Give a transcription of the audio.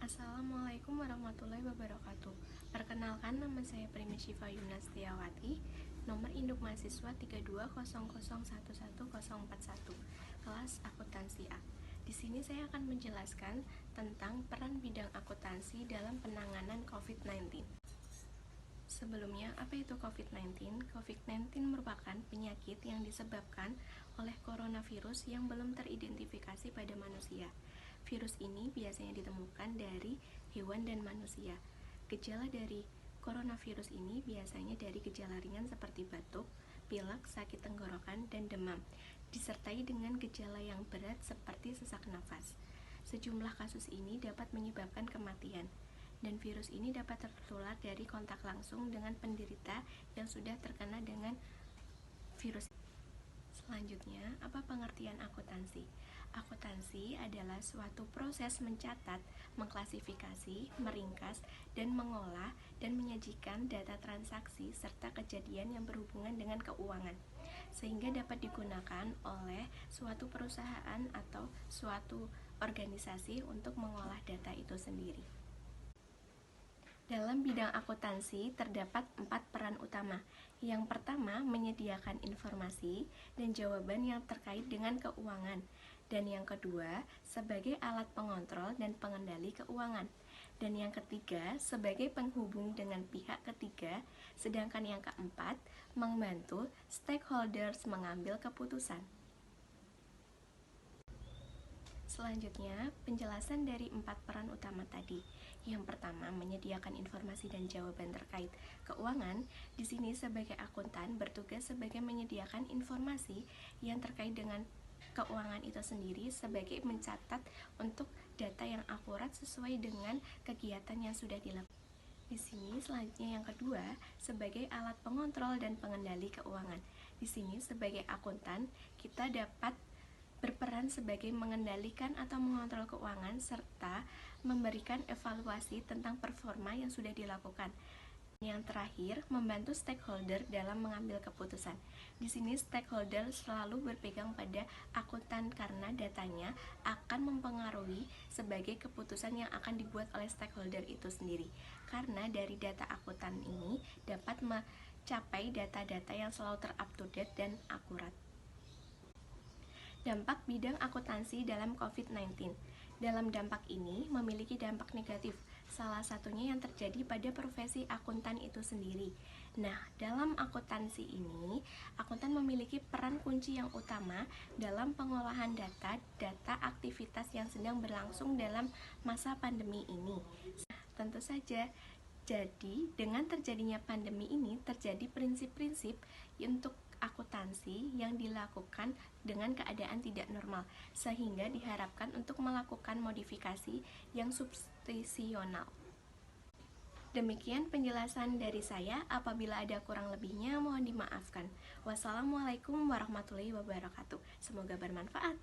Assalamualaikum warahmatullahi wabarakatuh. Perkenalkan, nama saya Prima Syifa Yumna Setiawati, nomor induk mahasiswa 3200111041, kelas akuntansi A. Di sini saya akan menjelaskan tentang peran bidang akuntansi dalam penanganan COVID-19. Sebelumnya, apa itu COVID-19? COVID-19 merupakan penyakit yang disebabkan oleh coronavirus yang belum teridentifikasi pada manusia. Virus ini biasanya ditemukan dari hewan dan manusia. Gejala dari coronavirus ini biasanya dari gejala ringan seperti batuk, pilek, sakit tenggorokan, dan demam, disertai dengan gejala yang berat seperti sesak nafas. Sejumlah kasus ini dapat menyebabkan kematian, dan virus ini dapat tertular dari kontak langsung dengan penderita yang sudah terkena dengan virus. Selanjutnya, apa pengertian akuntansi? Akuntansi adalah suatu proses mencatat, mengklasifikasi, meringkas, dan mengolah dan menyajikan data transaksi serta kejadian yang berhubungan dengan keuangan, sehingga dapat digunakan oleh suatu perusahaan atau suatu organisasi untuk mengolah data itu sendiri. Dalam bidang akuntansi terdapat 4 peran utama. Yang pertama, menyediakan informasi dan jawaban yang terkait dengan keuangan. Dan yang kedua, sebagai alat pengontrol dan pengendali keuangan. Dan yang ketiga, sebagai penghubung dengan pihak ketiga. Sedangkan yang keempat, membantu stakeholders mengambil keputusan. Selanjutnya, penjelasan dari 4 peran utama tadi. Yang pertama, menyediakan informasi dan jawaban terkait keuangan. Di sini sebagai akuntan bertugas sebagai menyediakan informasi yang terkait dengan keuangan itu sendiri sebagai mencatat untuk data yang akurat sesuai dengan kegiatan yang sudah dilakukan. Di sini selanjutnya yang kedua, sebagai alat pengontrol dan pengendali keuangan. Di sini sebagai akuntan kita dapat berperan sebagai mengendalikan atau mengontrol keuangan serta memberikan evaluasi tentang performa yang sudah dilakukan. Yang terakhir, membantu stakeholder dalam mengambil keputusan. Di sini stakeholder selalu berpegang pada akuntan karena datanya akan mempengaruhi sebagai keputusan yang akan dibuat oleh stakeholder itu sendiri. Karena dari data akuntan ini dapat mencapai data-data yang selalu ter-up-to-date dan akurat. Dampak bidang akuntansi dalam COVID-19. Dalam dampak ini memiliki dampak negatif, salah satunya yang terjadi pada profesi akuntan itu sendiri. Nah, dalam akuntansi ini, akuntan memiliki peran kunci yang utama dalam pengolahan data aktivitas yang sedang berlangsung dalam masa pandemi ini. Tentu saja, jadi dengan terjadinya pandemi ini terjadi prinsip-prinsip untuk akuntansi yang dilakukan dengan keadaan tidak normal, sehingga diharapkan untuk melakukan modifikasi yang substansional. Demikian penjelasan dari saya. Apabila ada kurang lebihnya mohon dimaafkan. Wassalamualaikum warahmatullahi wabarakatuh. Semoga bermanfaat.